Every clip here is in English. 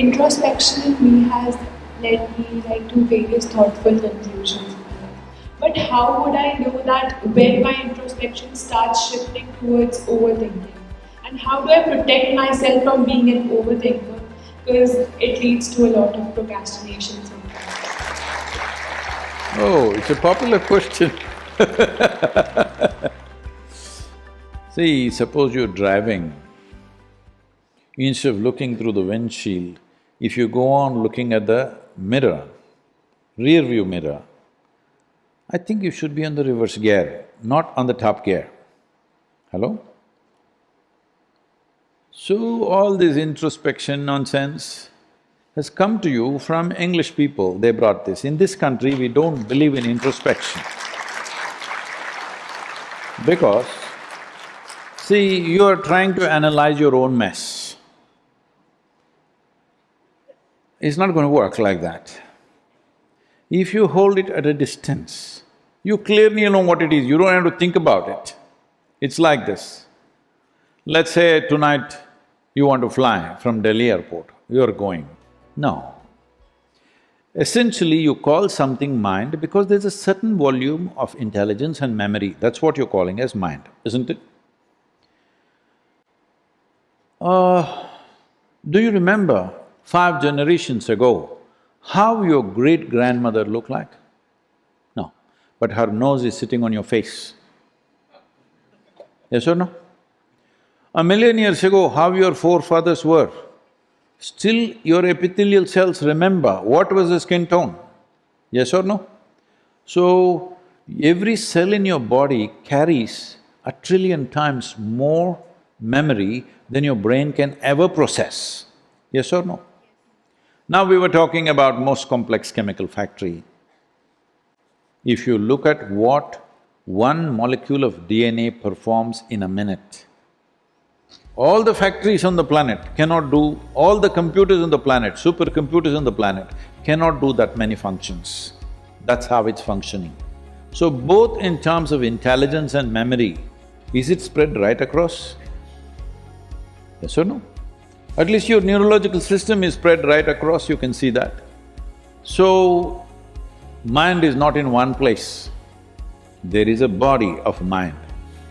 introspection in me has led me like to various thoughtful conclusions. But how would I know that when my introspection starts shifting towards overthinking? And how do I protect myself from being an overthinker? Because it leads to a lot of procrastination sometimes. Oh, it's a popular question. See, suppose you're driving, instead of looking through the windshield, if you go on looking at the mirror, rear view mirror, I think you should be on the reverse gear, not on the top gear. Hello? So all this introspection nonsense has come to you from English people, they brought this. In this country, we don't believe in introspection. Because, see, you are trying to analyze your own mess. It's not going to work like that. If you hold it at a distance, you clearly know what it is, you don't have to think about it. It's like this. Let's say tonight you want to fly from Delhi airport, you're going. No. Essentially, you call something mind because there's a certain volume of intelligence and memory, that's what you're calling as mind, isn't it? Do you remember 5 generations ago, how your great-grandmother looked like? No, but her nose is sitting on your face. Yes or no? A million years ago, how your forefathers were, still your epithelial cells remember what was the skin tone. Yes or no? So, every cell in your body carries 1,000,000,000,000 times more memory than your brain can ever process. Yes or no? Now we were talking about most complex chemical factory. If you look at what one molecule of DNA performs in a minute, all the factories on the planet cannot do, all the computers on the planet, supercomputers on the planet cannot do that many functions. That's how it's functioning. So both in terms of intelligence and memory, is it spread right across? Yes or no? At least your neurological system is spread right across, you can see that. So, mind is not in one place. There is a body of mind,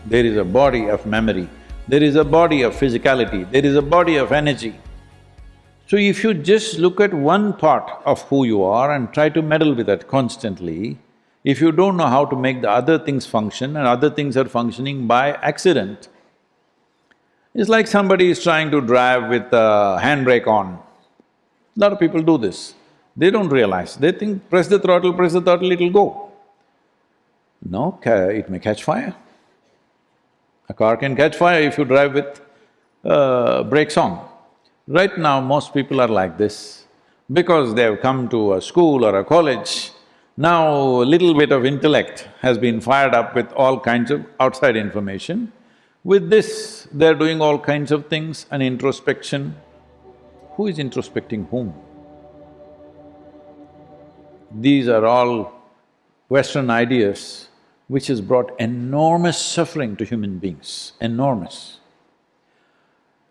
there is a body of memory, there is a body of physicality, there is a body of energy. So if you just look at one part of who you are and try to meddle with that constantly, if you don't know how to make the other things function and other things are functioning by accident, it's like somebody is trying to drive with the handbrake on. A lot of people do this. They don't realize, they think press the throttle, it'll go. No, it may catch fire. A car can catch fire if you drive with brakes on. Right now, most people are like this because they've come to a school or a college. Now, a little bit of intellect has been fired up with all kinds of outside information. With this, they're doing all kinds of things and introspection. Who is introspecting whom? These are all Western ideas which has brought enormous suffering to human beings, enormous.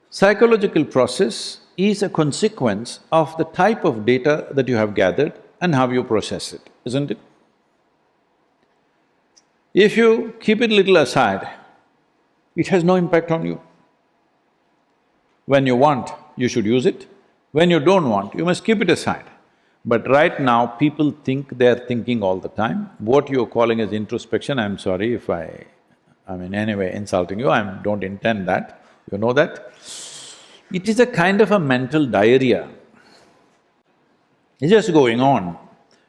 Psychological process is a consequence of the type of data that you have gathered and how you process it, isn't it? If you keep it little aside, it has no impact on you. When you want, you should use it. When you don't want, you must keep it aside. But right now, people think they're thinking all the time. What you're calling as introspection, I'm sorry if I'm in any way insulting you, I don't intend that, you know that. It is a kind of a mental diarrhea. It's just going on.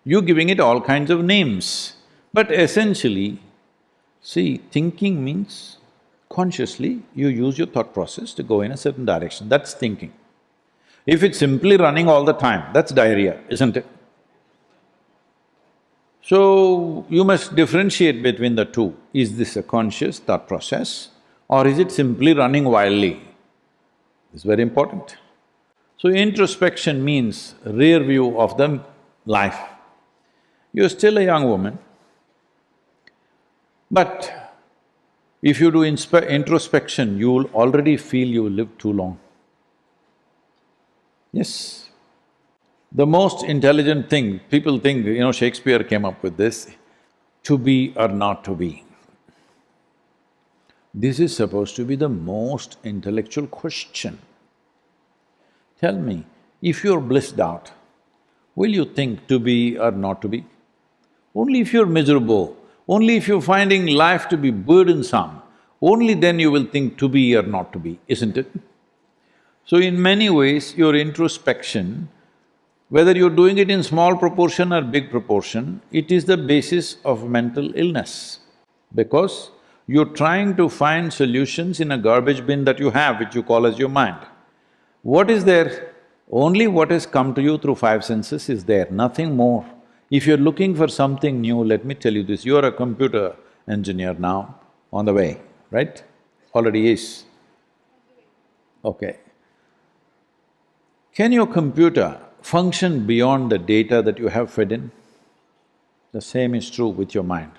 You're giving it all kinds of names. But essentially, see, thinking means consciously you use your thought process to go in a certain direction, that's thinking. If it's simply running all the time, that's diarrhea, isn't it? So, you must differentiate between the two. Is this a conscious thought process or is it simply running wildly? It's very important. So, introspection means rear view of the life. You're still a young woman, but if you do introspection, you will already feel you lived too long. Yes, The most intelligent thing, people think, Shakespeare came up with this, to be or not to be. This is supposed to be the most intellectual question. Tell me, if you're blissed out, will you think to be or not to be? Only if you're miserable, only if you're finding life to be burdensome, only then you will think to be or not to be, isn't it? So in many ways, your introspection, whether you're doing it in small proportion or big proportion, it is the basis of mental illness. Because you're trying to find solutions in a garbage bin that you have, which you call as your mind. What is there? Only what has come to you through five senses is there, nothing more. If you're looking for something new, let me tell you this, you're a computer engineer now, on the way, right? Already is. Okay. Can your computer function beyond the data that you have fed in? The same is true with your mind.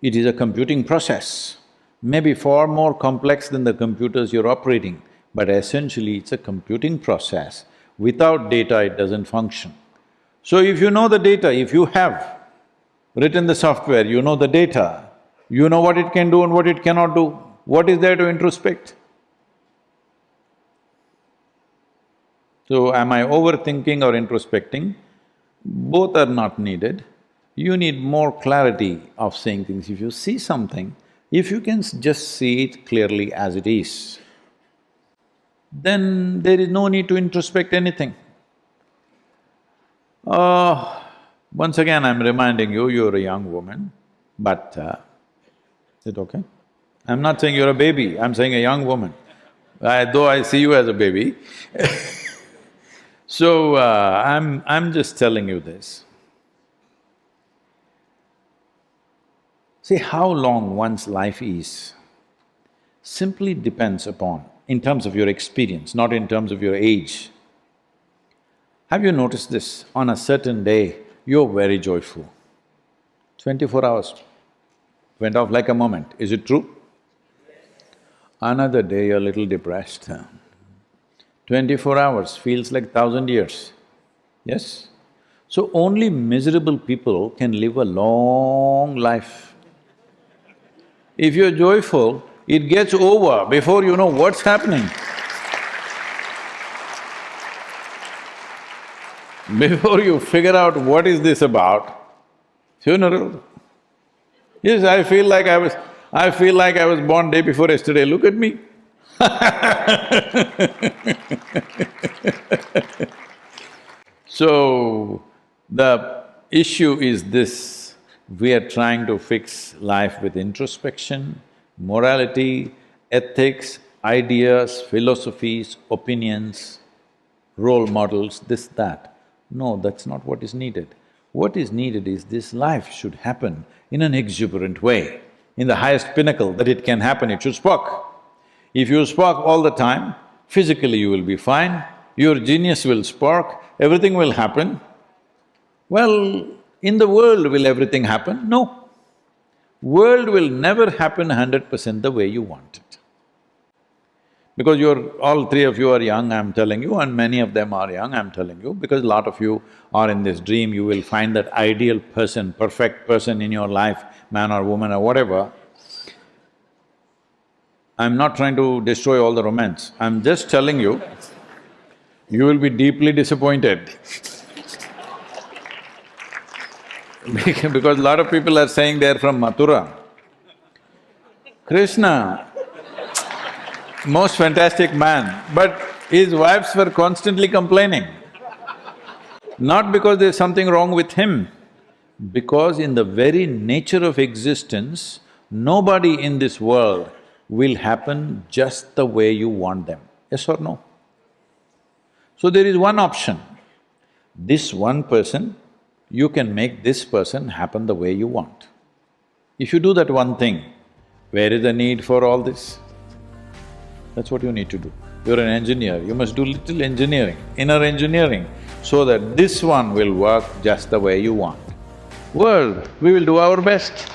It is a computing process, maybe far more complex than the computers you're operating, but essentially it's a computing process. Without data, it doesn't function. So if you know the data, if you have written the software, you know the data, you know what it can do and what it cannot do, what is there to introspect? So am I overthinking or introspecting? Both are not needed. You need more clarity of seeing things. If you see something, if you can just see it clearly as it is, then there is no need to introspect anything. Once again, I'm reminding you, you're a young woman, but is it okay? I'm not saying you're a baby, I'm saying a young woman, though I see you as a baby. So, I'm just telling you this. See, how long one's life is simply depends upon, in terms of your experience, not in terms of your age. Have you noticed this? On a certain day, you're very joyful. 24 hours went off like a moment, is it true? Another day, you're a little depressed. 24 hours feels like 1,000 years, yes? So only miserable people can live a long life. If you're joyful, it gets over before you know what's happening. Before you figure out what is this about, funeral. Yes, I feel like I was born day before yesterday, look at me. So, the issue is this, we are trying to fix life with introspection, morality, ethics, ideas, philosophies, opinions, role models, this, that. No, that's not what is needed. What is needed is this life should happen in an exuberant way, in the highest pinnacle that it can happen, it should spark. If you spark all the time, physically you will be fine, your genius will spark, everything will happen. Well, in the world will everything happen? No. World will never happen 100% the way you want it. Because all three of you are young, I'm telling you, and many of them are young, I'm telling you, because a lot of you are in this dream, you will find that ideal person, perfect person in your life, man or woman or whatever. I'm not trying to destroy all the romance, I'm just telling you, you will be deeply disappointed. Because a lot of people are saying they're from Mathura. Krishna, most fantastic man, but his wives were constantly complaining. Not because there's something wrong with him, because in the very nature of existence, nobody in this world will happen just the way you want them, yes or no? So there is one option, this one person, you can make this person happen the way you want. If you do that one thing, where is the need for all this? That's what you need to do. You're an engineer, you must do little engineering, inner engineering, so that this one will work just the way you want. World, we will do our best.